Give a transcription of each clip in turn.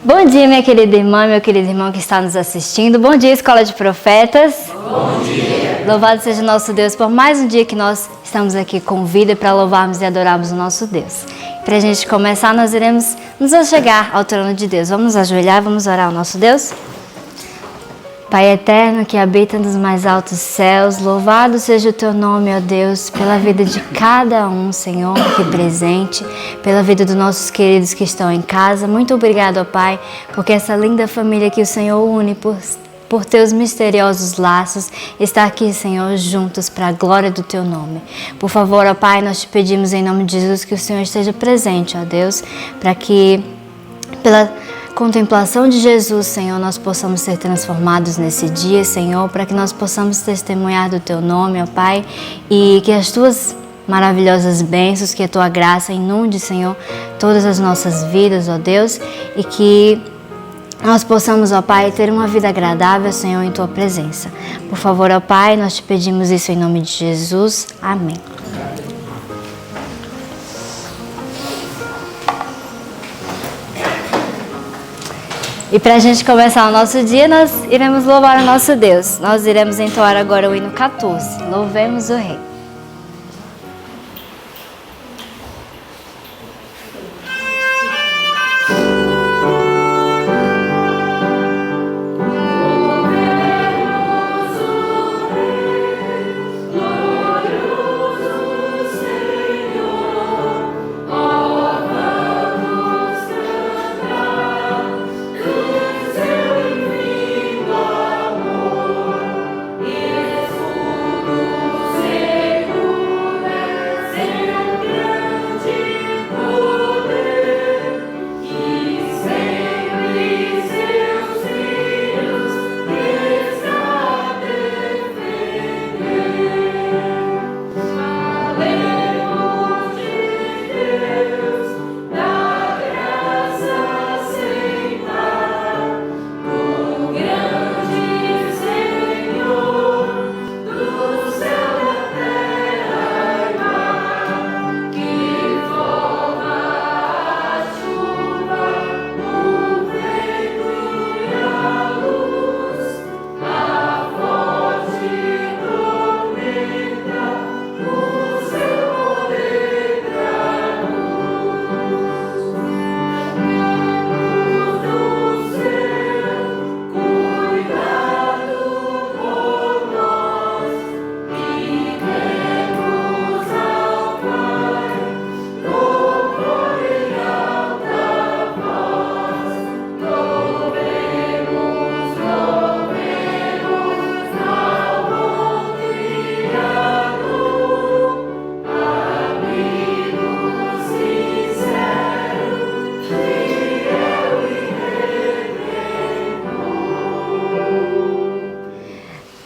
Bom dia, minha querida irmã, meu querido irmão que está nos assistindo. Bom dia, Escola de Profetas. Bom dia. Louvado seja nosso Deus por mais um dia que nós estamos aqui com vida para louvarmos e adorarmos o nosso Deus. Para a gente começar, nós iremos nos achegar ao trono de Deus. Vamos nos ajoelhar, vamos orar ao nosso Deus? Pai eterno que habita nos mais altos céus, louvado seja o teu nome, ó Deus, pela vida de cada um, Senhor, aqui presente, pela vida dos nossos queridos que estão em casa. Muito obrigado, ó Pai, porque essa linda família que o Senhor une por teus misteriosos laços, está aqui, Senhor, juntos para a glória do teu nome. Por favor, ó Pai, nós te pedimos em nome de Jesus que o Senhor esteja presente, ó Deus, para que pela contemplação de Jesus, Senhor, nós possamos ser transformados nesse dia, Senhor, para que nós possamos testemunhar do Teu nome, ó Pai, e que as Tuas maravilhosas bênçãos, que a Tua graça inunde, Senhor, todas as nossas vidas, ó Deus, e que nós possamos, ó Pai, ter uma vida agradável, Senhor, em Tua presença. Por favor, ó Pai, nós te pedimos isso em nome de Jesus. Amém. E para a gente começar o nosso dia, nós iremos louvar o nosso Deus. Nós iremos entoar agora o hino 14. Louvemos o Rei.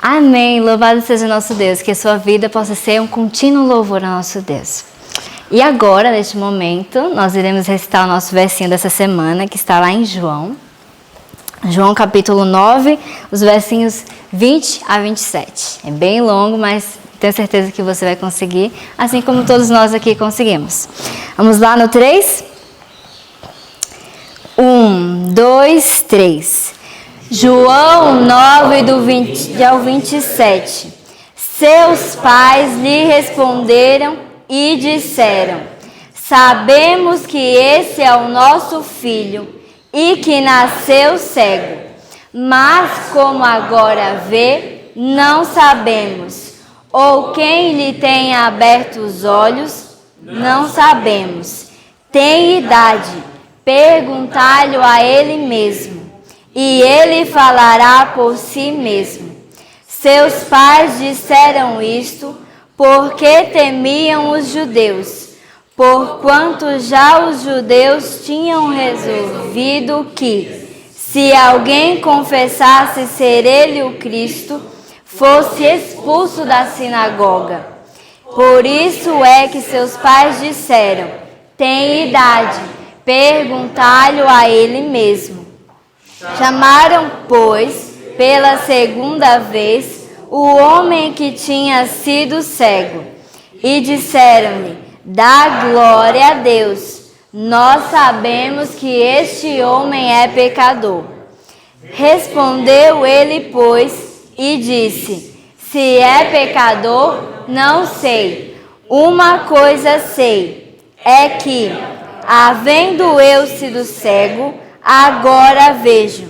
Amém, louvado seja o nosso Deus, que a sua vida possa ser um contínuo louvor ao nosso Deus. E agora, neste momento, nós iremos recitar o nosso versinho dessa semana, que está lá em João. João capítulo 9, os versinhos 20 a 27. É bem longo, mas tenho certeza que você vai conseguir, assim como todos nós aqui conseguimos. Vamos lá no 3? 1, 2, 3. João 9, do 20 ao 27. Seus pais lhe responderam e disseram: sabemos que esse é o nosso filho e que nasceu cego, mas como agora vê, não sabemos. Ou quem lhe tenha aberto os olhos, não sabemos. Tem idade, perguntai-lhe a ele mesmo. E ele falará por si mesmo. Seus pais disseram isto porque temiam os judeus, porquanto já os judeus tinham resolvido que, se alguém confessasse ser ele o Cristo, fosse expulso da sinagoga. Por isso é que seus pais disseram: tem idade, perguntai-lhe a ele mesmo. Chamaram, pois, pela segunda vez, o homem que tinha sido cego, e disseram-lhe: dá glória a Deus. nós sabemos que este homem é pecador. Respondeu ele, pois, e disse: se é pecador, não sei. Uma coisa sei, é que, havendo eu sido cego, agora vejo.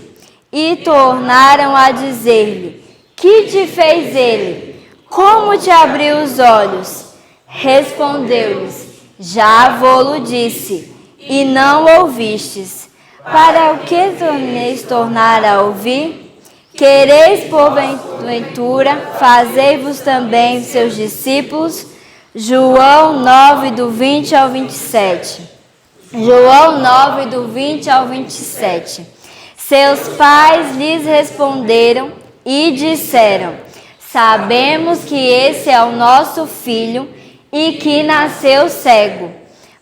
E tornaram a dizer-lhe: que te fez ele? Como te abriu os olhos? Respondeu-lhes: já vô-lo disse, e não ouvistes. Para o que torneis tornar a ouvir? Quereis, porventura, fazei-vos também seus discípulos? João 9, do 20 ao 27. João 9, do 20 ao 27. Seus pais lhes responderam e disseram: sabemos que esse é o nosso filho e que nasceu cego.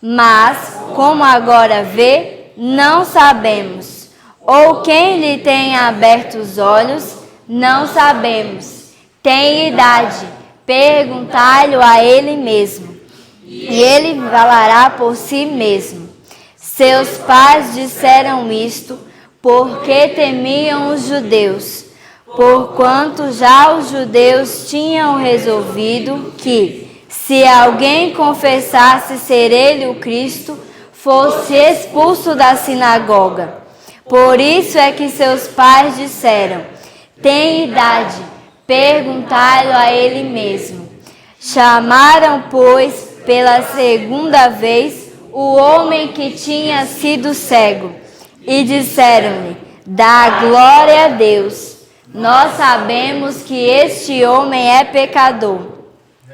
Mas, como agora vê, não sabemos. Ou quem lhe tenha aberto os olhos, não sabemos. Tem idade, perguntai-lhe a ele mesmo, e ele falará por si mesmo. Seus pais disseram isto porque temiam os judeus, porquanto já os judeus tinham resolvido que, se alguém confessasse ser ele o Cristo, fosse expulso da sinagoga. Por isso é que seus pais disseram: tem idade, perguntai-lhe a ele mesmo. Chamaram, pois, pela segunda vez o homem que tinha sido cego, e disseram-lhe: dá glória a Deus. Nós sabemos que este homem é pecador.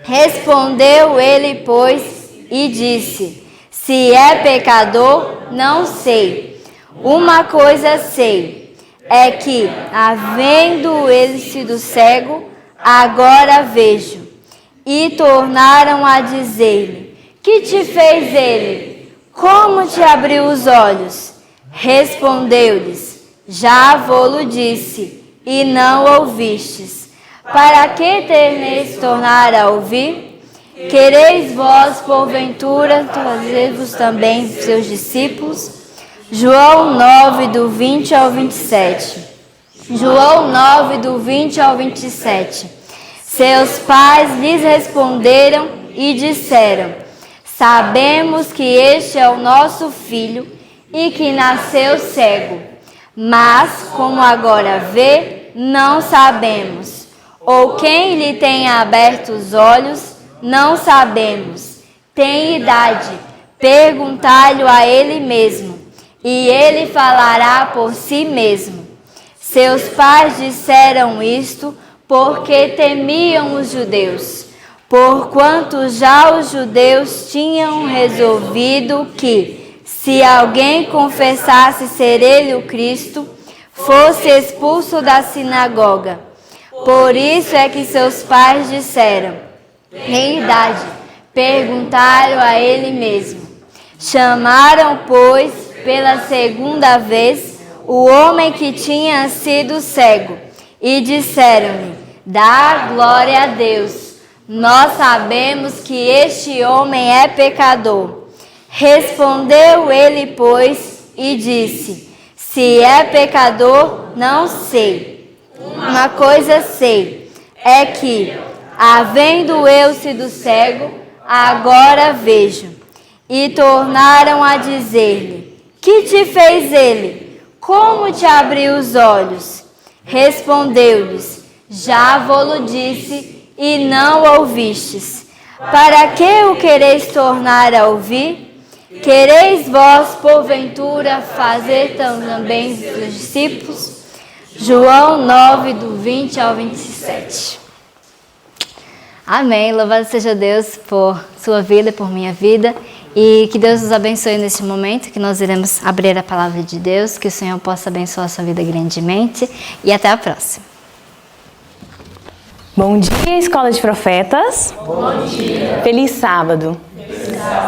Respondeu ele, pois, e disse: se é pecador, não sei. Uma coisa sei, é que, havendo ele sido cego, agora vejo. E tornaram a dizer-lhe: que te fez ele? Como te abriu os olhos? Respondeu-lhes: já vô-lo disse, e não ouvistes. Para que temeis tornar a ouvir? Quereis vós, porventura, trazer-vos também seus discípulos? João 9, do 20 ao 27. João 9, do 20 ao 27. Seus pais lhes responderam e disseram: sabemos que este é o nosso filho e que nasceu cego. Mas, como agora vê, não sabemos. Ou quem lhe tenha aberto os olhos, não sabemos. Tem idade, perguntai-lhe a ele mesmo, e ele falará por si mesmo. Seus pais disseram isto porque temiam os judeus, porquanto já os judeus tinham resolvido que, se alguém confessasse ser ele o Cristo, fosse expulso da sinagoga. Por isso é que seus pais disseram: em idade, perguntai-lhe a ele mesmo. Chamaram, pois, pela segunda vez o homem que tinha sido cego, e disseram-lhe: dá glória a Deus. Nós sabemos que este homem é pecador. Respondeu ele, pois, e disse: se é pecador, não sei. Uma coisa sei, é que, havendo eu sido cego, agora vejo. E tornaram a dizer-lhe: que te fez ele? Como te abriu os olhos? Respondeu-lhes: já vô-lo disse, e não ouvistes. Para que o quereis tornar a ouvir? Quereis vós, porventura, fazer também os discípulos? João 9, do 20 ao 27. Amém. Louvado seja Deus por sua vida e por minha vida. E que Deus nos abençoe neste momento, que nós iremos abrir a palavra de Deus, que o Senhor possa abençoar a sua vida grandemente. E até a próxima. Bom dia, Escola de Profetas. Bom dia. Feliz sábado.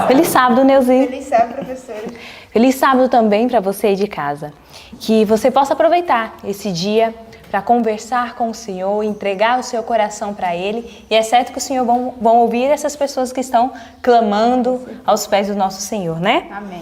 Feliz sábado, Neuzi. Feliz sábado, professora. Feliz sábado também para você aí de casa. Que você possa aproveitar esse dia para conversar com o Senhor, entregar o seu coração para Ele. E é certo que o Senhor vão ouvir essas pessoas que estão clamando aos pés do nosso Senhor, né? Amém.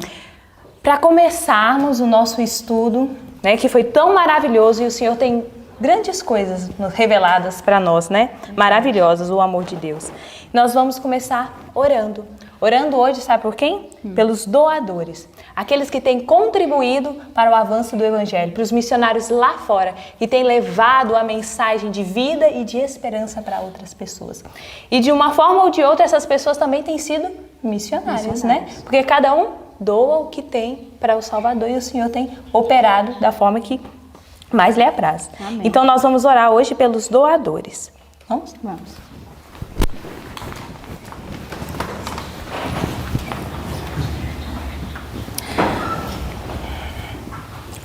para começarmos o nosso estudo, né, que foi tão maravilhoso, e o Senhor tem grandes coisas reveladas para nós, né? Maravilhosas, o amor de Deus. Nós vamos começar orando. Orando hoje, sabe por quem? Pelos doadores. Aqueles que têm contribuído para o avanço do Evangelho, para os missionários lá fora, que têm levado a mensagem de vida e de esperança para outras pessoas. E de uma forma ou de outra, essas pessoas também têm sido missionárias, né? Porque cada um doa o que tem para o Salvador e o Senhor tem operado da forma que mais lhe apraz. Amém. Então nós vamos orar hoje pelos doadores. Vamos? Vamos.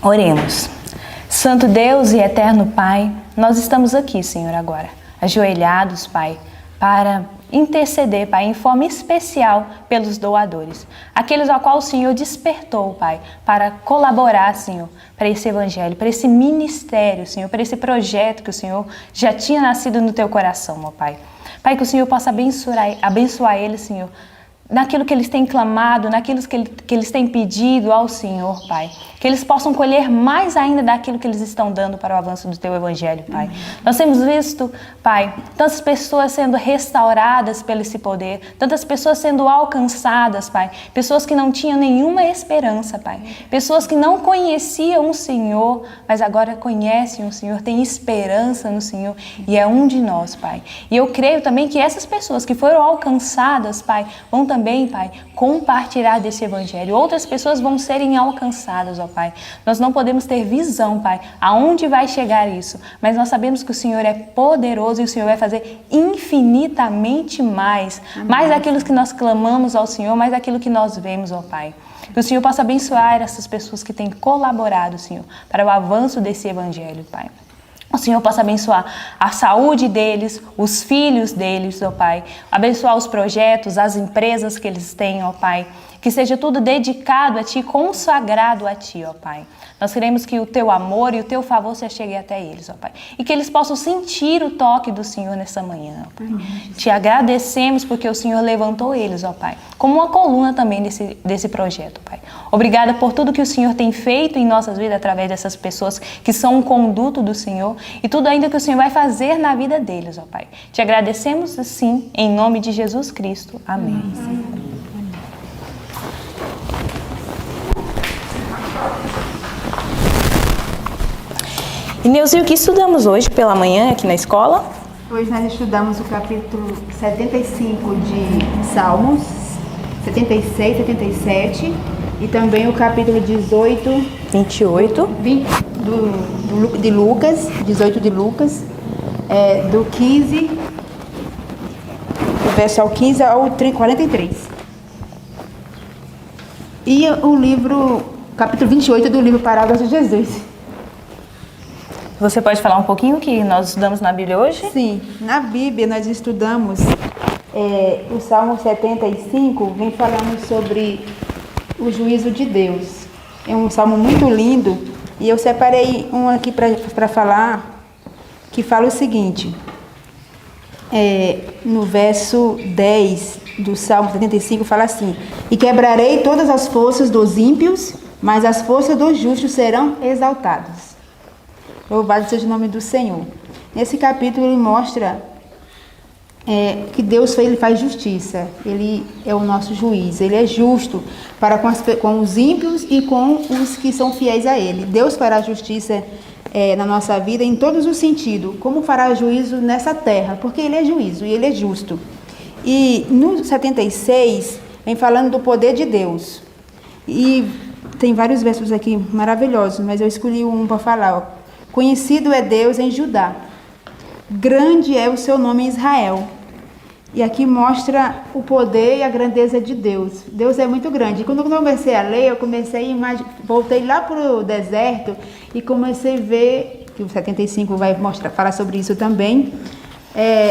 Oremos. Santo Deus e eterno Pai, nós estamos aqui, Senhor, agora, ajoelhados, Pai, para interceder, Pai, em forma especial pelos doadores, aqueles ao qual o Senhor despertou, Pai, para colaborar, Senhor, para esse evangelho, para esse ministério, Senhor, para esse projeto que o Senhor já tinha nascido no teu coração, ó Pai. Pai, que o Senhor possa abençoar eles, Senhor, naquilo que eles têm clamado, naquilo que eles têm pedido ao Senhor, Pai. Que eles possam colher mais ainda daquilo que eles estão dando para o avanço do Teu Evangelho, Pai. Nós temos visto, Pai, tantas pessoas sendo restauradas pelo esse poder, tantas pessoas sendo alcançadas, Pai. Pessoas que não tinham nenhuma esperança, Pai. Pessoas que não conheciam o Senhor, mas agora conhecem o Senhor, têm esperança no Senhor e é um de nós, Pai. E eu creio também que essas pessoas que foram alcançadas, Pai, vão também, Pai, compartilhar desse Evangelho. Outras pessoas vão serem alcançadas, ó Pai. Nós não podemos ter visão, Pai, aonde vai chegar isso, mas nós sabemos que o Senhor é poderoso e o Senhor vai fazer infinitamente mais. Amém. Mais daquilo que nós clamamos ao Senhor, mais daquilo que nós vemos, ó Pai. Que o Senhor possa abençoar essas pessoas que têm colaborado, Senhor, para o avanço desse Evangelho, Pai. O Senhor possa abençoar a saúde deles, os filhos deles, ó Pai. Abençoar os projetos, as empresas que eles têm, ó Pai. Que seja tudo dedicado a Ti, consagrado a Ti, ó Pai. Nós queremos que o Teu amor e o Teu favor se chegue até eles, ó Pai. E que eles possam sentir o toque do Senhor nessa manhã, ó Pai. Te agradecemos porque o Senhor levantou eles, ó Pai, como uma coluna também desse projeto, Pai. Obrigada por tudo que o Senhor tem feito em nossas vidas através dessas pessoas que são um conduto do Senhor e tudo ainda que o Senhor vai fazer na vida deles, ó Pai. Te agradecemos assim, em nome de Jesus Cristo. Amém. E Neuzinho, o que estudamos hoje pela manhã aqui na escola? Hoje nós estudamos o capítulo 75 de Salmos, 76, 77 e também o capítulo 18, 28 de Lucas, 18 de Lucas, do 15, do verso ao 15 ao 43. E o livro, capítulo 28 do livro Parábolas de Jesus. Você pode falar um pouquinho o que nós estudamos na Bíblia hoje? Sim, na Bíblia nós estudamos o Salmo 75, vem falando sobre o juízo de Deus. É um salmo muito lindo e eu separei um aqui para falar, que fala o seguinte, no verso 10 do Salmo 75 fala assim: e quebrarei todas as forças dos ímpios, mas as forças dos justos serão exaltadas. Louvado seja o nome do Senhor. Nesse capítulo ele mostra que Deus ele faz justiça. Ele é o nosso juiz. Ele é justo para com os ímpios e com os que são fiéis a Ele. Deus fará justiça na nossa vida em todos os sentidos. Como fará juízo nessa terra? Porque Ele é juízo e Ele é justo. E no 76 vem falando do poder de Deus. E tem vários versos aqui maravilhosos, mas eu escolhi um para falar, ó. Conhecido é Deus em Judá, grande é o seu nome em Israel. E aqui mostra o poder e a grandeza de Deus. Deus é muito grande. E quando eu comecei a ler, eu comecei a imaginar, voltei lá para o deserto e comecei a ver, que o 75 vai falar sobre isso também,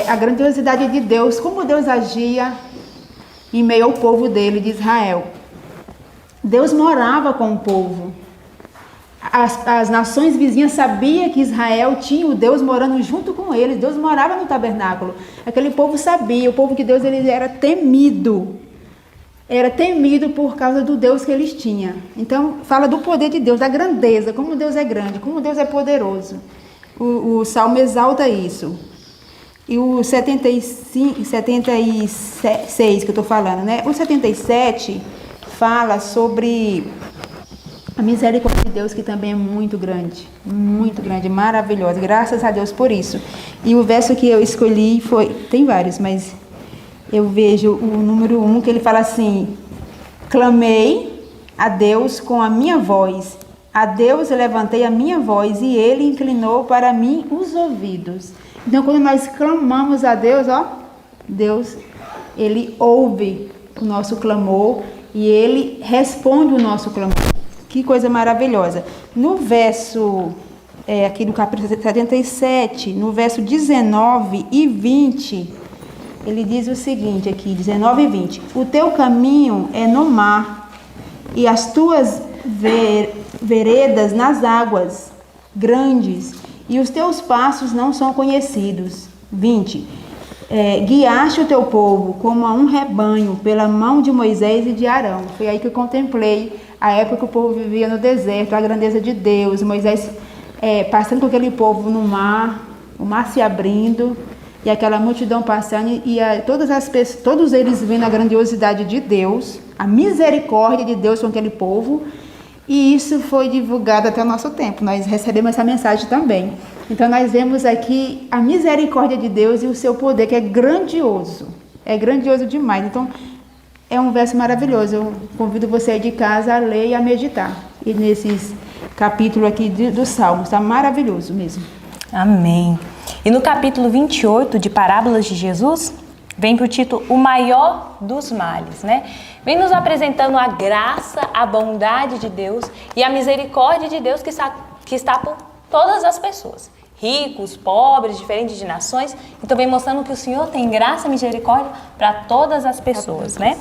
a grandiosidade de Deus, como Deus agia em meio ao povo dele, de Israel. Deus morava com o povo. As nações vizinhas sabiam que Israel tinha o Deus morando junto com eles. Deus morava no tabernáculo. Aquele povo sabia, o povo de Deus ele era temido. era temido por causa do Deus que eles tinham. Então, fala do poder de Deus, da grandeza, como Deus é grande, como Deus é poderoso. O Salmo exalta isso. E o 76 que eu estou falando, né? O 77 fala sobre a misericórdia de Deus, que também é muito grande, maravilhosa. Graças a Deus por isso. E o verso que eu escolhi tem vários, mas eu vejo o número 1, que ele fala assim: clamei a Deus com a minha voz, a Deus levantei a minha voz e ele inclinou para mim os ouvidos. Então, quando nós clamamos a Deus, Deus, ele ouve o nosso clamor e ele responde o nosso clamor. Que coisa maravilhosa. No verso, aqui no capítulo 77, no verso 19 e 20, ele diz o seguinte aqui, 19 e 20. O teu caminho é no mar e as tuas veredas nas águas grandes, e os teus passos não são conhecidos. 20. Guiaste o teu povo como a um rebanho pela mão de Moisés e de Arão. Foi aí que eu contemplei a época que o povo vivia no deserto, a grandeza de Deus. Moisés passando com aquele povo no mar, o mar se abrindo, e aquela multidão passando, e todos eles vendo a grandiosidade de Deus, a misericórdia de Deus com aquele povo. E isso foi divulgado até o nosso tempo. Nós recebemos essa mensagem também. Então, nós vemos aqui a misericórdia de Deus e o seu poder, que é grandioso. É grandioso demais. Então, é um verso maravilhoso. Eu convido você aí de casa a ler e a meditar. E nesses capítulos aqui dos Salmos. Está maravilhoso mesmo. Amém. E no capítulo 28 de Parábolas de Jesus, vem para o título O Maior dos Males, né? Vem nos apresentando a graça, a bondade de Deus e a misericórdia de Deus que está por todas as pessoas. Ricos, pobres, diferentes de nações. Então vem mostrando que o Senhor tem graça e misericórdia para todas as pessoas, né?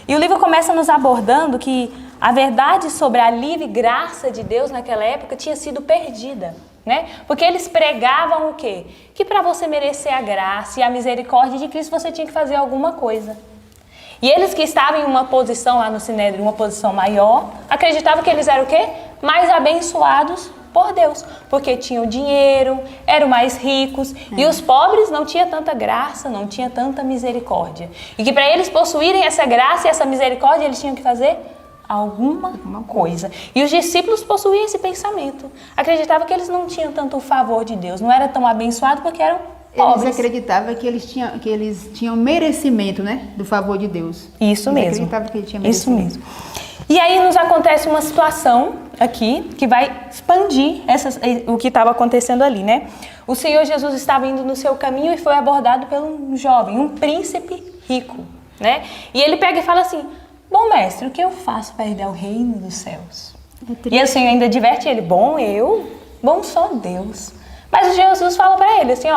E o livro começa nos abordando que a verdade sobre a livre graça de Deus naquela época tinha sido perdida, né? Porque eles pregavam o quê? Que para você merecer a graça e a misericórdia de Cristo, você tinha que fazer alguma coisa. E eles que estavam em uma posição lá no Sinédrio, uma posição maior, acreditavam que eles eram o quê? Mais abençoados por Deus, porque tinham dinheiro, eram mais ricos, e os pobres não tinham tanta graça, não tinham tanta misericórdia. E que para eles possuírem essa graça e essa misericórdia, eles tinham que fazer alguma coisa. E os discípulos possuíam esse pensamento. Acreditavam que eles não tinham tanto o favor de Deus, não eram tão abençoados porque eram pobres. Eles acreditavam que eles tinham merecimento, né, do favor de Deus. Isso Eles mesmo. acreditavam que ele tinha Isso merecimento. mesmo. E aí nos acontece uma situação aqui que vai expandir o que estava acontecendo ali, né? O Senhor Jesus estava indo no seu caminho e foi abordado por um jovem, um príncipe rico, né? E ele pega e fala assim: bom mestre, o que eu faço para herdar o reino dos céus? E o Senhor ainda diverte ele: bom só Deus. Mas Jesus fala para ele assim,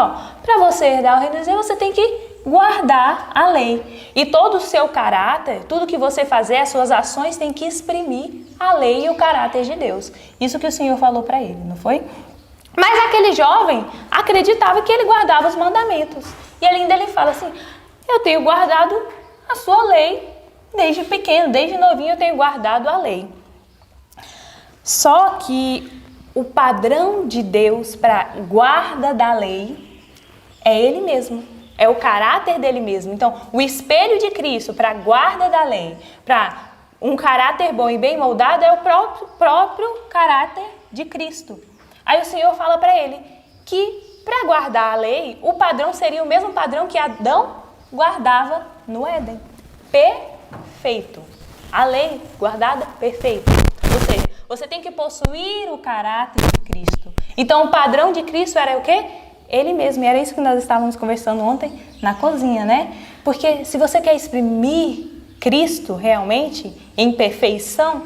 para você herdar o reino dos céus, você tem que guardar a lei. E todo o seu caráter, tudo que você fazer, as suas ações têm que exprimir a lei e o caráter de Deus. Isso que o Senhor falou para ele, não foi? Mas aquele jovem acreditava que ele guardava os mandamentos. E ainda ele fala assim: eu tenho guardado a sua lei. Desde pequeno, desde novinho eu tenho guardado a lei. Só que o padrão de Deus para guarda da lei é Ele mesmo. É o caráter dele mesmo. Então, o espelho de Cristo para guarda da lei, para um caráter bom e bem moldado, é o próprio caráter de Cristo. Aí o Senhor fala para ele que para guardar a lei, o padrão seria o mesmo padrão que Adão guardava no Éden. Perfeito. A lei guardada, perfeita. Ou seja, você tem que possuir o caráter de Cristo. Então, o padrão de Cristo era o quê? Ele mesmo. E era isso que nós estávamos conversando ontem na cozinha, né? Porque se você quer exprimir Cristo realmente em perfeição,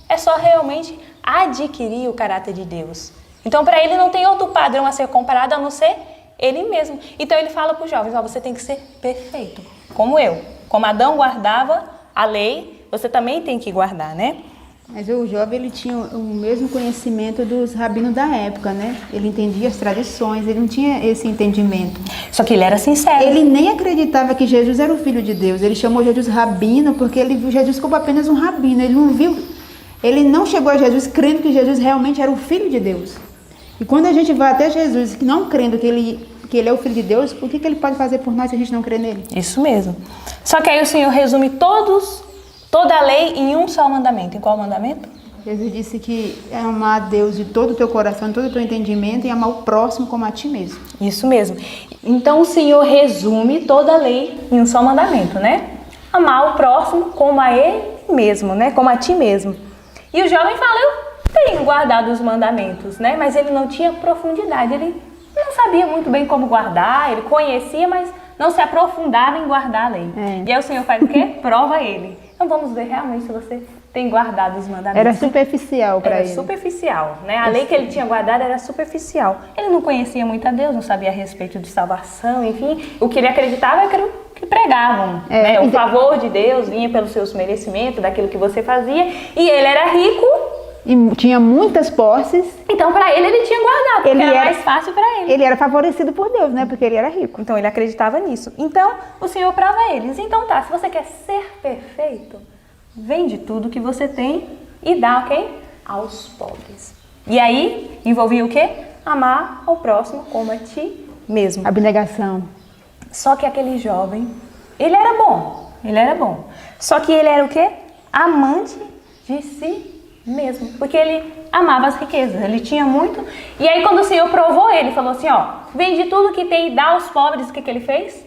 é só realmente adquirir o caráter de Deus. Então, para ele não tem outro padrão a ser comparado a não ser ele mesmo. Então, ele fala para os jovens: você tem que ser perfeito, como eu. Como Adão guardava a lei, você também tem que guardar, né? Mas o jovem, ele tinha o mesmo conhecimento dos rabinos da época, né? Ele entendia as tradições, ele não tinha esse entendimento. Só que ele era sincero. Ele nem acreditava que Jesus era o Filho de Deus. Ele chamou Jesus rabino porque ele viu Jesus como apenas um rabino. Ele não viu, ele não chegou a Jesus crendo que Jesus realmente era o Filho de Deus. E quando a gente vai até Jesus não crendo que ele é o Filho de Deus, o que ele pode fazer por nós se a gente não crê nele? Isso mesmo. Só que aí o Senhor resume toda a lei em um só mandamento. Em qual mandamento? Jesus disse que é amar a Deus de todo o teu coração, de todo o teu entendimento e amar o próximo como a ti mesmo. Isso mesmo. Então o Senhor resume toda a lei em um só mandamento, né? Amar o próximo como a ele mesmo, né? Como a ti mesmo. E o jovem fala, eu tenho guardado os mandamentos, né? Mas ele não tinha profundidade, ele não sabia muito bem como guardar, ele conhecia, mas não se aprofundava em guardar a lei. E aí o Senhor faz o quê? Prova ele. Então vamos ver realmente se você tem guardado os mandamentos. Era superficial para ele. Era superficial, né? A lei que ele tinha guardado era superficial. Ele não conhecia muito a Deus, não sabia a respeito de salvação, enfim. O que ele acreditava era que pregavam, né? O favor de Deus vinha pelos seus merecimentos, daquilo que você fazia. E ele era rico. E tinha muitas posses. Então para ele tinha guardado, porque era mais fácil para ele. Ele era favorecido por Deus, né? Porque ele era rico. Então ele acreditava nisso. Então o Senhor prova eles. Então tá, se você quer ser perfeito, vende tudo que você tem e dá a quem? Aos pobres. E aí envolvia o quê? Amar ao próximo como a ti mesmo. Abnegação. Só que aquele jovem, ele era bom. Só que ele era o quê? Amante de si mesmo, porque ele amava as riquezas, ele tinha muito. E aí quando o Senhor provou ele, falou assim, ó, vende tudo que tem e dá aos pobres. O que ele fez?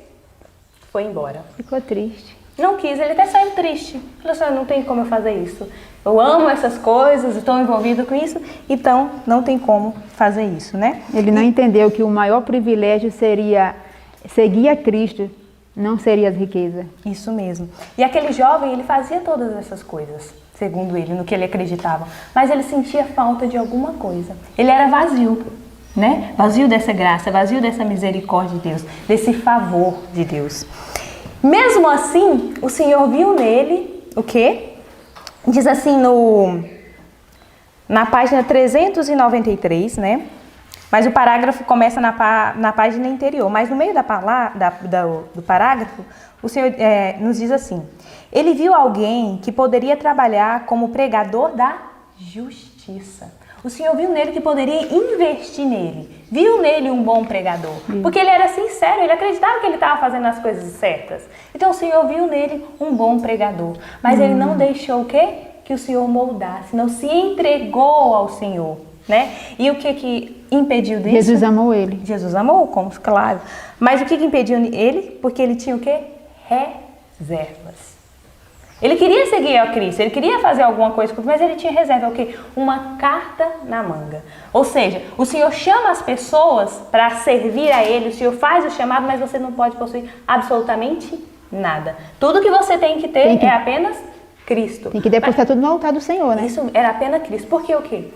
Foi embora. Ficou triste. Não quis, ele até saiu triste. Falou assim, não tem como eu fazer isso. Eu amo essas coisas, estou envolvido com isso, então não tem como fazer isso, né? Ele não entendeu que o maior privilégio seria seguir a Cristo, não seria as riquezas. Isso mesmo. E aquele jovem, ele fazia todas essas coisas, segundo ele, no que ele acreditava. Mas ele sentia falta de alguma coisa. Ele era vazio, né? Vazio dessa graça, vazio dessa misericórdia de Deus, desse favor de Deus. Mesmo assim, o Senhor viu nele o quê? Diz assim na página 393, né? Mas o parágrafo começa na página anterior. Mas no meio do parágrafo, o Senhor nos diz assim: ele viu alguém que poderia trabalhar como pregador da justiça. O Senhor viu nele que poderia investir nele. Viu nele um bom pregador. Porque ele era sincero, ele acreditava que ele estava fazendo as coisas certas. Então o Senhor viu nele um bom pregador. Mas ele não deixou o quê? Que o Senhor moldasse. Não se entregou ao Senhor, né? E o que impediu disso? Jesus amou ele. Jesus amou, como claro. Mas o que impediu ele? Porque ele tinha o quê? Reservas. Ele queria seguir a Cristo, ele queria fazer alguma coisa, mas ele tinha reserva, o quê? Uma carta na manga. Ou seja, o Senhor chama as pessoas para servir a Ele, o Senhor faz o chamado, mas você não pode possuir absolutamente nada. Tudo que você tem que ter é apenas Cristo. Tem que depositar tudo no altar do Senhor, né? Isso era apenas Cristo. Por quê o quê?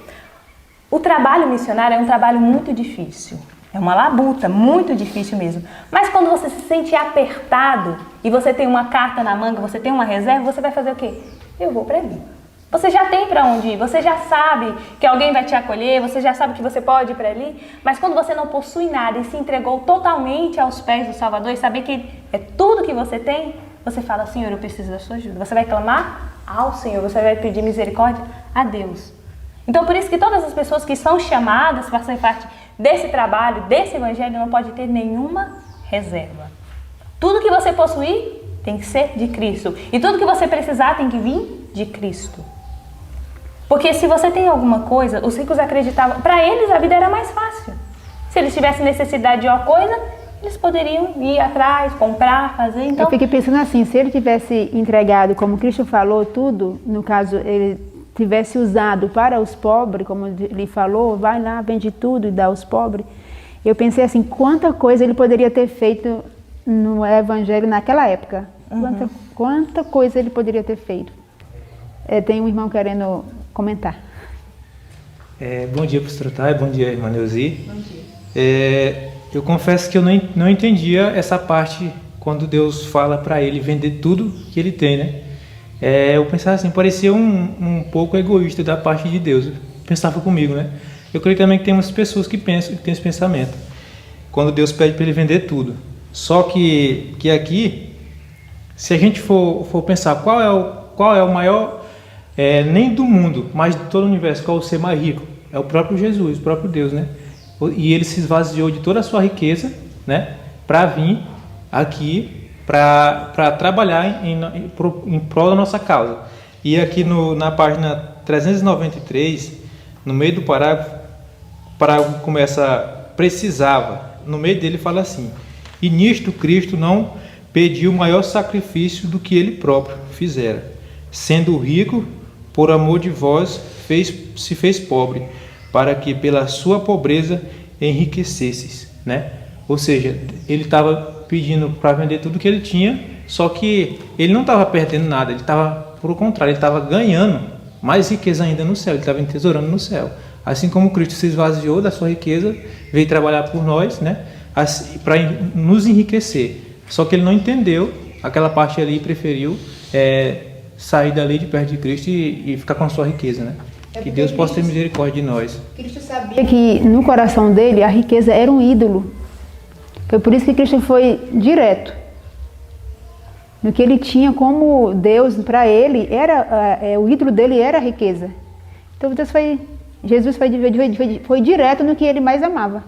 O trabalho missionário é um trabalho muito difícil. É uma labuta, muito difícil mesmo. Mas quando você se sente apertado e você tem uma carta na manga, você tem uma reserva, você vai fazer o quê? Eu vou para ali. Você já tem para onde ir, você já sabe que alguém vai te acolher, você já sabe que você pode ir para ali. Mas quando você não possui nada e se entregou totalmente aos pés do Salvador e saber que é tudo que você tem, você fala, Senhor, eu preciso da sua ajuda. Você vai clamar ao Senhor, você vai pedir misericórdia a Deus. Então, por isso que todas as pessoas que são chamadas para ser parte desse trabalho, desse evangelho, não pode ter nenhuma reserva. Tudo que você possuir tem que ser de Cristo. E tudo que você precisar tem que vir de Cristo. Porque se você tem alguma coisa, os ricos acreditavam, para eles a vida era mais fácil. Se eles tivessem necessidade de uma coisa, eles poderiam ir atrás, comprar, fazer. Então, eu fiquei pensando assim, se ele tivesse entregado, como Cristo falou, tudo, no caso, ele tivesse usado para os pobres, como ele falou, vai lá, vende tudo e dá aos pobres. Eu pensei assim, quanta coisa ele poderia ter feito no evangelho naquela época. Quanta coisa ele poderia ter feito. Tem um irmão querendo comentar. Bom dia, pastor Thay, bom dia, irmã Neuzi. Bom dia. Eu confesso que eu não entendia essa parte quando Deus fala para ele vender tudo que ele tem, né? eu pensava assim, parecia um pouco egoísta da parte de Deus. Pensava comigo, né? Eu creio também que tem umas pessoas que pensam, que têm esse pensamento. Quando Deus pede para ele vender tudo. Só que aqui, se a gente for pensar qual é o maior, nem do mundo, mas de todo o universo, qual é o ser mais rico? É o próprio Jesus, o próprio Deus, né? E ele se esvaziou de toda a sua riqueza, né? Para vir aqui, para trabalhar em prol da nossa causa. E aqui na página 393, no meio do parágrafo, o parágrafo começa, precisava. No meio dele fala assim: e nisto Cristo não pediu maior sacrifício do que ele próprio fizera, sendo rico, por amor de vós, se fez pobre, para que pela sua pobreza enriquecesses, né? Ou seja, ele estava pedindo para vender tudo que ele tinha, só que ele não estava perdendo nada, ele estava, por contrário, ele estava ganhando mais riqueza ainda no céu, ele estava entesourando no céu. Assim como Cristo se esvaziou da sua riqueza, veio trabalhar por nós, né? Para nos enriquecer. Só que ele não entendeu aquela parte ali e preferiu sair dali de perto de Cristo e ficar com a sua riqueza, né? Que Deus possa ter misericórdia de nós. Cristo sabia que no coração dele a riqueza era um ídolo. Foi por isso que Cristo foi direto. No que ele tinha como Deus para ele, o ídolo dele era a riqueza. Então Jesus foi direto no que ele mais amava.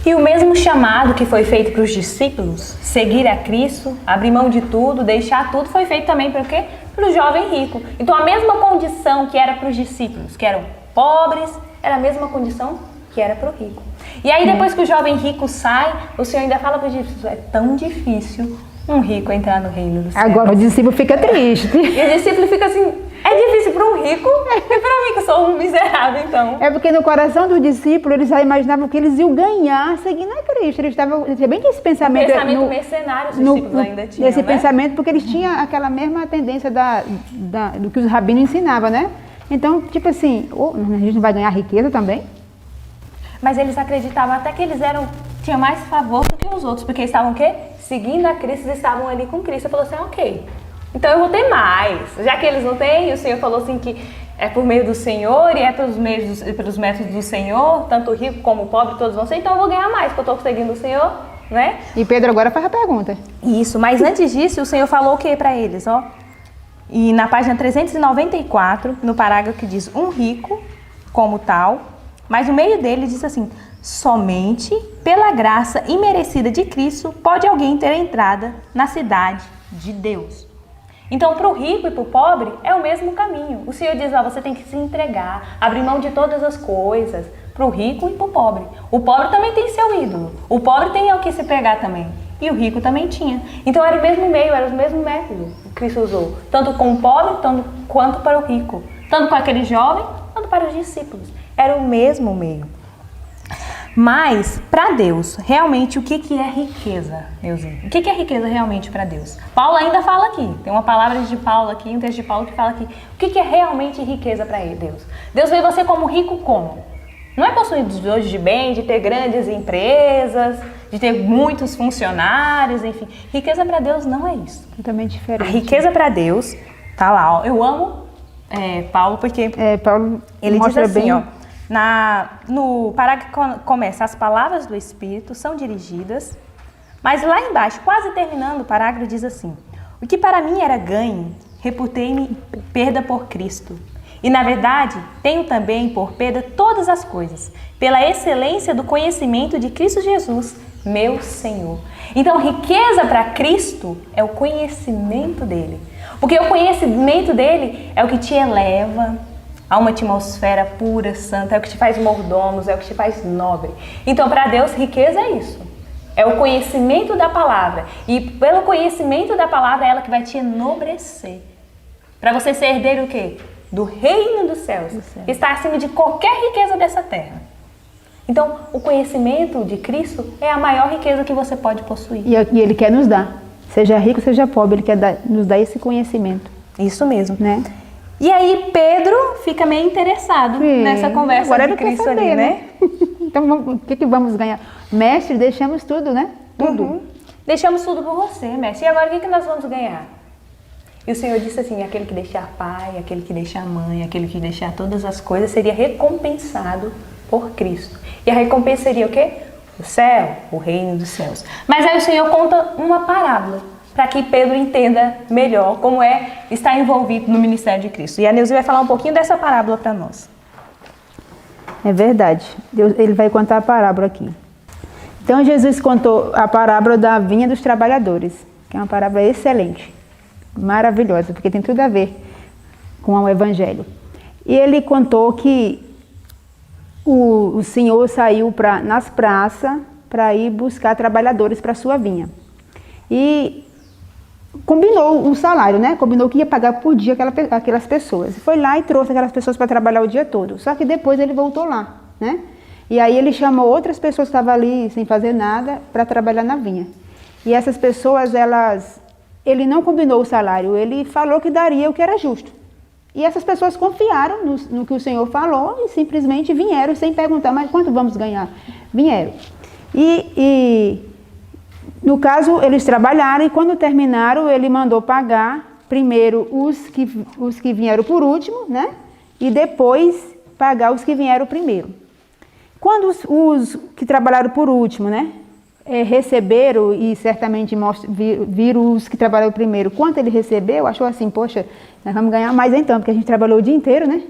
E o mesmo chamado que foi feito para os discípulos, seguir a Cristo, abrir mão de tudo, deixar tudo, foi feito também para o quê? Para o jovem rico. Então a mesma condição que era para os discípulos, que eram pobres, era a mesma condição que era para o rico. E aí depois que o jovem rico sai, o Senhor ainda fala para os discípulos: é tão difícil um rico entrar no reino do céu. Agora o discípulo fica triste. E o discípulo fica assim: é difícil para um rico e para mim que sou um miserável, então. É porque no coração do discípulo eles já imaginavam que eles iam ganhar seguindo a Cristo. Eles estavam bem que esse pensamento. Pensamento mercenário os discípulos ainda tinham. Esse né? pensamento, porque eles tinham aquela mesma tendência do que os rabinos ensinavam, né? Então, tipo assim, a gente não vai ganhar riqueza também? Mas eles acreditavam até que eles tinham mais favor do que os outros, porque eles estavam o quê? Seguindo a Cristo, eles estavam ali com Cristo. Ele falou assim: ok, então eu vou ter mais. Já que eles não têm, o Senhor falou assim que é por meio do Senhor e é pelos métodos do Senhor, tanto o rico como o pobre, todos vão ser, então eu vou ganhar mais, porque eu estou seguindo o Senhor, né? E Pedro agora faz a pergunta. Isso, mas antes disso, o Senhor falou o que para eles, ó? E na página 394, no parágrafo que diz um rico como tal, mas no meio dele diz assim: somente pela graça imerecida de Cristo pode alguém ter entrada na cidade de Deus. Então, para o rico e para o pobre é o mesmo caminho. O Senhor diz: você tem que se entregar, abrir mão de todas as coisas, para o rico e para o pobre. O pobre também tem seu ídolo, o pobre tem ao que se pegar também, e o rico também tinha. Então era o mesmo meio, era o mesmo método que Cristo usou, tanto com o pobre quanto para o rico, tanto com aquele jovem quanto para os discípulos. Era o mesmo meio. Mas, para Deus, realmente, o que é riqueza, Neuzinho? O que é riqueza realmente para Deus? Paulo ainda fala aqui, tem uma palavra de Paulo aqui, um texto de Paulo que fala aqui. O que é realmente riqueza para Deus? Deus vê você como rico como? Não é possuidor de bem, de ter grandes empresas, de ter muitos funcionários, enfim. Riqueza para Deus não é isso. Totalmente diferente. A riqueza para Deus, tá lá, ó. Eu amo Paulo porque Paulo ele diz assim, bem, ó. No parágrafo que começa: as palavras do Espírito são dirigidas, mas lá embaixo, quase terminando o parágrafo, diz assim: o que para mim era ganho, reputei-me perda por Cristo. E na verdade, tenho também por perda todas as coisas, pela excelência do conhecimento de Cristo Jesus, meu Senhor. Então, riqueza para Cristo é o conhecimento dele. Porque o conhecimento dele é o que te eleva a uma atmosfera pura, santa, é o que te faz mordomos, é o que te faz nobre. Então, para Deus, riqueza é isso. É o conhecimento da palavra. E pelo conhecimento da palavra, é ela que vai te enobrecer. Para você ser herdeiro o quê? Do reino dos céus. Que está acima de qualquer riqueza dessa terra. Então, o conhecimento de Cristo é a maior riqueza que você pode possuir. E Ele quer nos dar. Seja rico, seja pobre, Ele quer nos dar esse conhecimento. Isso mesmo. Né? E aí Pedro fica meio interessado nessa conversa de Cristo saber, ali, né? Então o que vamos ganhar? Mestre, deixamos tudo, né? Tudo. Deixamos tudo por você, mestre. E agora o que nós vamos ganhar? E o Senhor disse assim, aquele que deixar pai, aquele que deixar mãe, aquele que deixar todas as coisas, seria recompensado por Cristo. E a recompensa seria o quê? O céu, o reino dos céus. Mas aí o Senhor conta uma parábola, para que Pedro entenda melhor como é estar envolvido no ministério de Cristo. E a Neuza vai falar um pouquinho dessa parábola para nós. É verdade. Ele vai contar a parábola aqui. Então Jesus contou a parábola da vinha dos trabalhadores, que é uma parábola excelente, maravilhosa, porque tem tudo a ver com o Evangelho. E ele contou que o Senhor saiu nas praças para ir buscar trabalhadores para a sua vinha. E combinou o salário, né? Combinou que ia pagar por dia aquelas pessoas. Foi lá e trouxe aquelas pessoas para trabalhar o dia todo. Só que depois ele voltou lá, né? E aí ele chamou outras pessoas que estavam ali sem fazer nada para trabalhar na vinha. E essas pessoas, ele não combinou o salário, ele falou que daria o que era justo. E essas pessoas confiaram no que o Senhor falou e simplesmente vieram sem perguntar, mas quanto vamos ganhar? Vieram. E no caso, eles trabalharam e quando terminaram, ele mandou pagar primeiro os que vieram por último, né? E depois pagar os que vieram primeiro. Quando os que trabalharam por último, né? Receberam e certamente viram os que trabalharam primeiro quanto ele recebeu, achou assim, poxa, nós vamos ganhar mais então, porque a gente trabalhou o dia inteiro, né?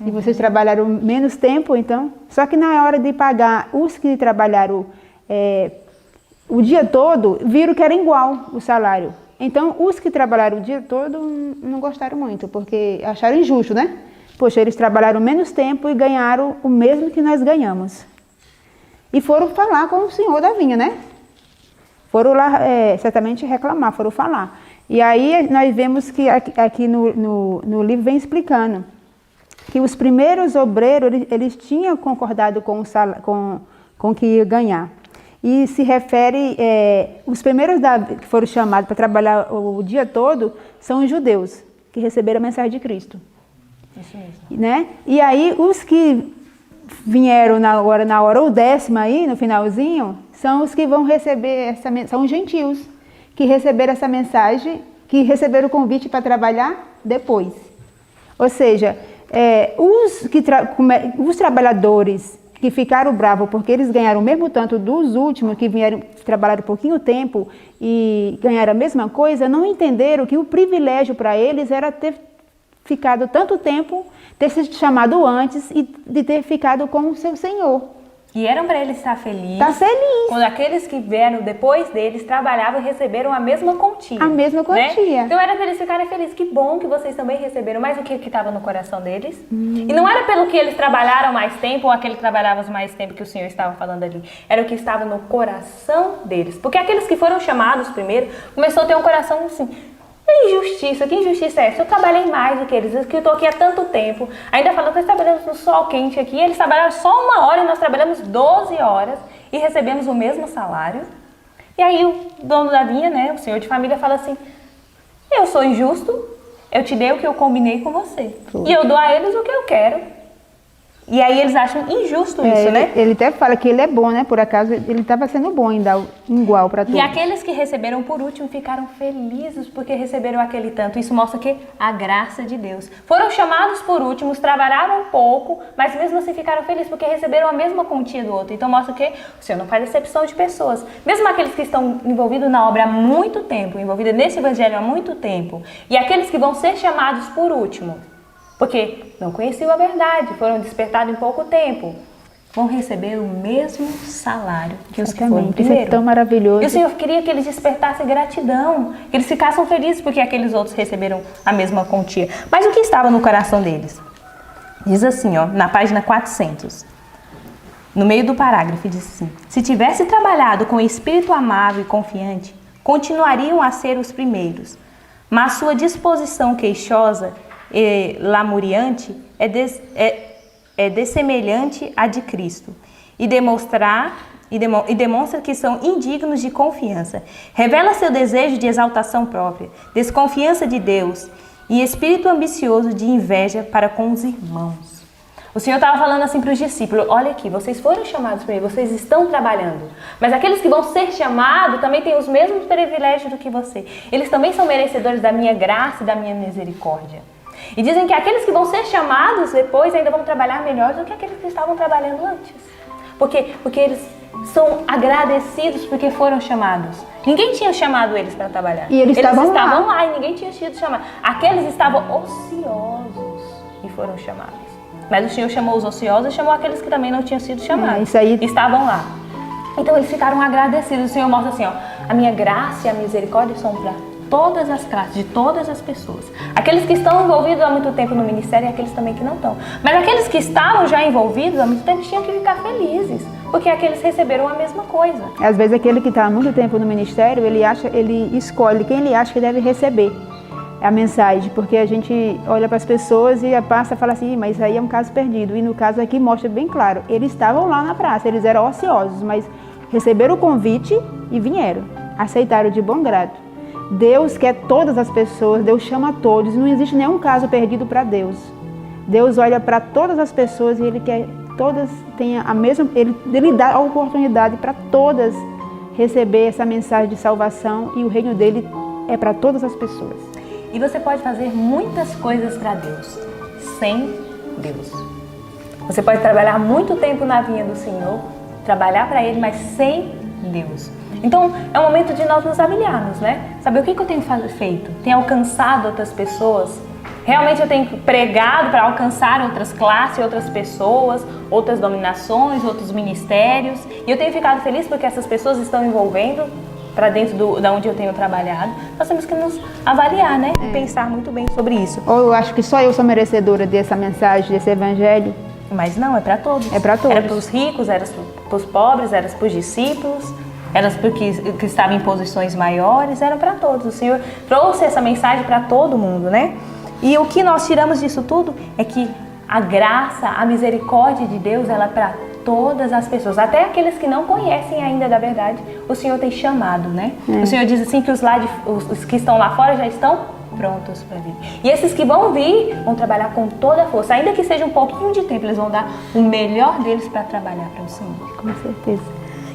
E vocês trabalharam menos tempo, então. Só que na hora de pagar os que trabalharam o dia todo, viram que era igual o salário. Então, os que trabalharam o dia todo não gostaram muito, porque acharam injusto, né? Poxa, eles trabalharam menos tempo e ganharam o mesmo que nós ganhamos. E foram falar com o senhor da vinha, né? Foram lá, certamente reclamar, foram falar. E aí nós vemos que aqui no livro vem explicando que os primeiros obreiros, eles tinham concordado com o que ia ganhar. E se refere, os primeiros que foram chamados para trabalhar o dia todo são os judeus, que receberam a mensagem de Cristo. Isso mesmo. Né? E aí os que vieram na hora o 10º aí, no finalzinho, são os que vão receber são os gentios, que receberam essa mensagem, que receberam o convite para trabalhar depois. Ou seja, os trabalhadores que ficaram bravos porque eles ganharam o mesmo tanto dos últimos, que vieram trabalhar um pouquinho tempo e ganharam a mesma coisa, não entenderam que o privilégio para eles era ter ficado tanto tempo, ter sido chamado antes e de ter ficado com o seu Senhor. E eram para eles estar felizes. Tá feliz. Quando aqueles que vieram depois deles trabalhavam e receberam a mesma quantia. A mesma quantia. Né? Então era para eles ficarem felizes. Que bom que vocês também receberam. Mas o que estava no coração deles? E não era pelo que eles trabalharam mais tempo ou aquele que trabalhava mais tempo que o Senhor estava falando ali. Era o que estava no coração deles. Porque aqueles que foram chamados primeiro, começou a ter um coração assim... Injustiça, que injustiça é essa? Eu trabalhei mais do que eles, que eu estou aqui há tanto tempo. Ainda falando que nós trabalhamos no sol quente aqui, eles trabalharam só 1 hora e nós trabalhamos 12 horas e recebemos o mesmo salário. E aí o dono da vinha, né, o senhor de família, fala assim, eu sou injusto, eu te dei o que eu combinei com você. E eu dou a eles o que eu quero. E aí eles acham injusto isso, né? Ele até fala que ele é bom, né? Por acaso, ele estava sendo bom em dar igual para todos. E aqueles que receberam por último ficaram felizes porque receberam aquele tanto. Isso mostra que a graça de Deus. Foram chamados por últimos, trabalharam um pouco, mas mesmo assim ficaram felizes porque receberam a mesma quantia do outro. Então mostra que o Senhor não faz acepção de pessoas. Mesmo aqueles que estão envolvidos na obra há muito tempo, envolvidos nesse evangelho há muito tempo, e aqueles que vão ser chamados por último, porque não conheciam a verdade, foram despertados em pouco tempo, vão receber o mesmo salário que os que foram primeiro. Isso é tão maravilhoso. E o Senhor queria que eles despertassem gratidão, que eles ficassem felizes porque aqueles outros receberam a mesma quantia. Mas o que estava no coração deles? Diz assim, ó, na página 400, no meio do parágrafo, diz assim, se tivesse trabalhado com espírito amável e confiante, continuariam a ser os primeiros, mas sua disposição queixosa e lamuriante é dessemelhante à de Cristo e demonstra que são indignos de confiança. Revela seu desejo de exaltação própria, desconfiança de Deus e espírito ambicioso de inveja para com os irmãos. O Senhor estava falando assim para os discípulos, olha aqui, vocês foram chamados por mim, vocês estão trabalhando. Mas aqueles que vão ser chamados também têm os mesmos privilégios do que você. Eles também são merecedores da minha graça e da minha misericórdia. E dizem que aqueles que vão ser chamados depois ainda vão trabalhar melhor do que aqueles que estavam trabalhando antes. Porque eles são agradecidos porque foram chamados. Ninguém tinha chamado eles para trabalhar. E eles estavam lá e ninguém tinha sido chamado. Aqueles estavam ociosos e foram chamados. Mas o Senhor chamou os ociosos e chamou aqueles que também não tinham sido chamados. Isso aí. Estavam lá. Então eles ficaram agradecidos. O Senhor mostra assim, ó, a minha graça e a misericórdia são para todas as classes, de todas as pessoas. Aqueles que estão envolvidos há muito tempo no ministério e aqueles também que não estão. Mas aqueles que estavam já envolvidos há muito tempo tinham que ficar felizes, porque aqueles receberam a mesma coisa. Às vezes aquele que está há muito tempo no ministério, ele escolhe quem ele acha que deve receber a mensagem, porque a gente olha para as pessoas e passa e fala assim, mas isso aí é um caso perdido. E no caso aqui mostra bem claro, eles estavam lá na praça, eles eram ociosos, mas receberam o convite e vieram, aceitaram de bom grado. Deus quer todas as pessoas, Deus chama todos, não existe nenhum caso perdido para Deus. Deus olha para todas as pessoas e Ele quer que todas tenham a mesma, Ele dá a oportunidade para todas receber essa mensagem de salvação e o reino dele é para todas as pessoas. E você pode fazer muitas coisas para Deus, sem Deus. Você pode trabalhar muito tempo na vinha do Senhor, trabalhar para Ele, mas sem Deus. Então, é o momento de nós nos avaliarmos, né? Saber o que eu tenho feito? Tenho alcançado outras pessoas? Realmente eu tenho pregado para alcançar outras classes, outras pessoas, outras dominações, outros ministérios. E eu tenho ficado feliz porque essas pessoas estão envolvendo para dentro da onde eu tenho trabalhado. Nós temos que nos avaliar, né? E pensar muito bem sobre isso. Ou eu acho que só eu sou merecedora dessa mensagem, desse evangelho. Mas não, é para todos. É para todos. Era para os ricos, era para os pobres, era para os discípulos, era para os que estavam em posições maiores, era para todos. O Senhor trouxe essa mensagem para todo mundo, né? E o que nós tiramos disso tudo é que a graça, a misericórdia de Deus, ela é para todas as pessoas, até aqueles que não conhecem ainda da verdade, o Senhor tem chamado, né? O Senhor diz assim que os que estão lá fora já estão prontos para vir. E esses que vão vir, vão trabalhar com toda a força, ainda que seja um pouquinho de tempo, eles vão dar o melhor deles para trabalhar para o Senhor. Com certeza.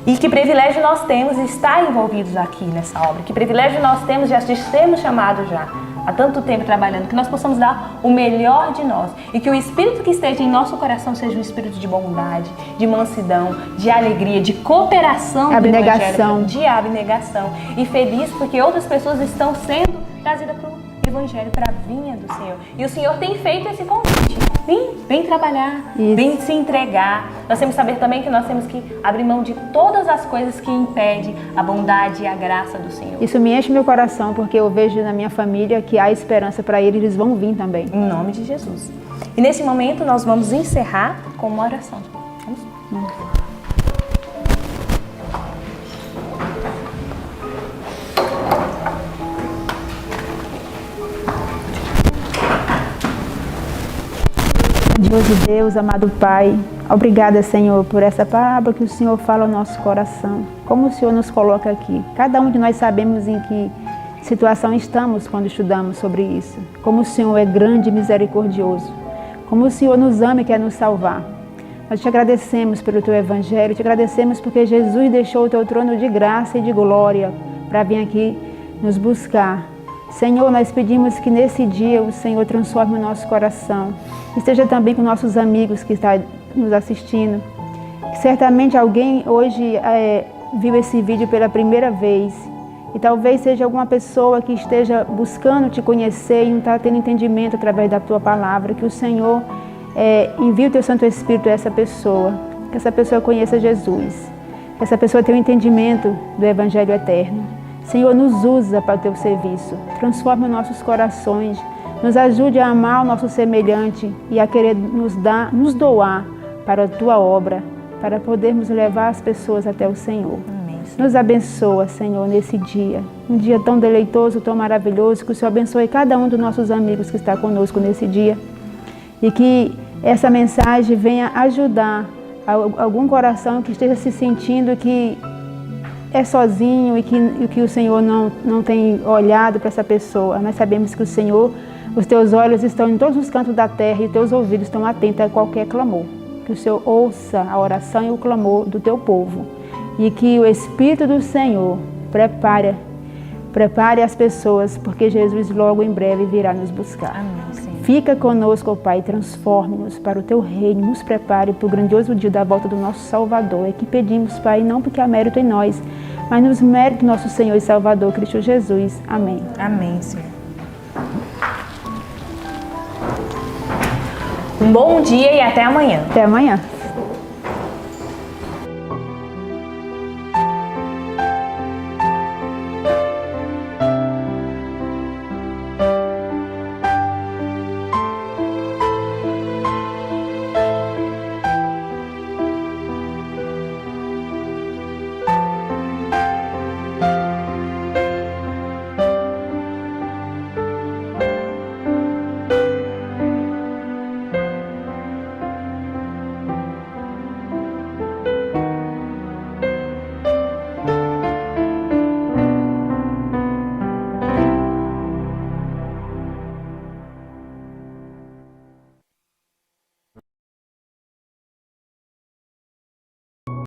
E que privilégio nós temos de estar envolvidos aqui nessa obra, que privilégio nós temos de sermos chamados já há tanto tempo trabalhando, que nós possamos dar o melhor de nós e que o Espírito que esteja em nosso coração seja um Espírito de bondade, de mansidão, de alegria, de cooperação, abnegação, de abnegação e feliz porque outras pessoas estão sendo trazidas para o Evangelho, para a vinha do Senhor. E o Senhor tem feito esse convite. Vem trabalhar, vem se entregar. Nós temos que saber também que nós temos que abrir mão de todas as coisas que impedem a bondade e a graça do Senhor. Isso me enche meu coração, porque eu vejo na minha família que há esperança para eles vão vir também. Em nome de Jesus. E nesse momento nós vamos encerrar com uma oração. Vamos? Grandioso Deus, amado Pai, obrigada, Senhor, por essa palavra que o Senhor fala ao nosso coração. Como o Senhor nos coloca aqui. Cada um de nós sabemos em que situação estamos quando estudamos sobre isso. Como o Senhor é grande e misericordioso. Como o Senhor nos ama e quer nos salvar. Nós te agradecemos pelo Teu Evangelho, te agradecemos porque Jesus deixou o Teu trono de graça e de glória para vir aqui nos buscar. Senhor, nós pedimos que nesse dia o Senhor transforme o nosso coração. Esteja também com nossos amigos que estão nos assistindo. Que certamente alguém hoje viu esse vídeo pela primeira vez. E talvez seja alguma pessoa que esteja buscando te conhecer e não está tendo entendimento através da Tua palavra. Que o Senhor envie o Teu Santo Espírito a essa pessoa. Que essa pessoa conheça Jesus. Que essa pessoa tenha um entendimento do Evangelho eterno. Senhor, nos usa para o Teu serviço. Transforma nossos corações. Nos ajude a amar o nosso semelhante e a querer nos doar para a Tua obra, para podermos levar as pessoas até o Senhor. Amém. Nos abençoa, Senhor, nesse dia. Um dia tão deleitoso, tão maravilhoso, que o Senhor abençoe cada um dos nossos amigos que está conosco nesse dia. E que essa mensagem venha ajudar algum coração que esteja se sentindo que é sozinho e que o Senhor não tem olhado para essa pessoa. Nós sabemos que o Senhor Os teus olhos estão em todos os cantos da terra e teus ouvidos estão atentos a qualquer clamor. Que o Senhor ouça a oração e o clamor do teu povo. E que o Espírito do Senhor prepare as pessoas, porque Jesus logo em breve virá nos buscar. Amém, Senhor. Fica conosco, ó Pai, transforme-nos para o Teu reino, nos prepare para o grandioso dia da volta do nosso Salvador. É que pedimos, Pai, não porque há mérito em nós, mas nos méritos do nosso Senhor e Salvador, Cristo Jesus. Amém. Amém, Senhor. Um bom dia e até amanhã. Até amanhã.